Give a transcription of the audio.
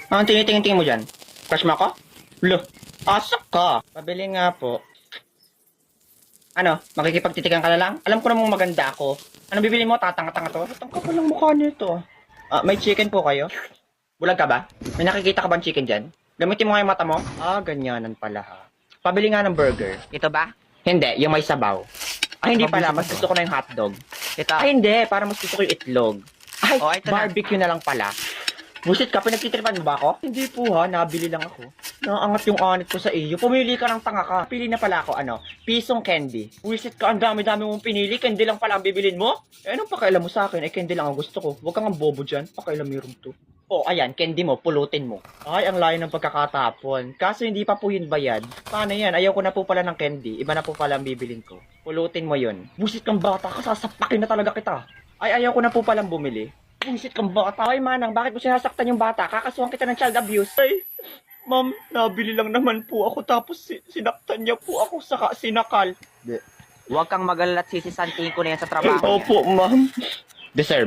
Ang tinitingin-tingin mo dyan? Crush mo ako? Lo, asak ka. Pabili nga po. Ano, makikipagtitigan ka na lang? Alam ko namang maganda ako. Ano bibili mo? Tatanga-tanga to? Ang kapal ng mukha nito. May chicken po kayo? Bulag ka ba? May nakikita ka bang chicken dyan? Gamitin mo nga yung mata mo? Ganyanan pala ha. Pabili nga ng burger. Ito ba? Hindi, yung may sabaw. Hindi pala. Mas gusto ko na yung hotdog. Ito? Hindi. Para mas gusto ko yung itlog. Ito barbecue na lang pala. Busit ka, pinagtitripan mo ba ako? Hindi po ha, nabili lang ako. Naangat yung anit ko sa iyo. Pumili ka ng tanga ka. Pili na pala ako, pisong candy. Busit ka, ang dami-dami mong pinili. Candy lang pala ang bibilin mo? Anong pakailan mo sa akin? Candy lang ang gusto ko. Huwag kang ang bobo dyan. Pakailan mo yung to. Ayan, candy mo, pulutin mo. Ang layo ng pagkakatapon. Kaso hindi pa po yun bayad. Paano yan? Ayaw ko na po pala ng candy. Iba na po pala ang bibilin ko. Pulutin mo yun. Busit kang bata ka, sasapakin na talaga kita. Ayaw ko na po palang bumili. Buisit kang bata. Manang, bakit mo sinasaktan yung bata? Kakasuhan kita ng child abuse. Ma'am, nabili lang naman po ako tapos sinaktan niya po ako saka sinakal. Huwag kang mag-alala at sisisantiin ko na yan sa trabaho. Opo, ma'am. Deserve.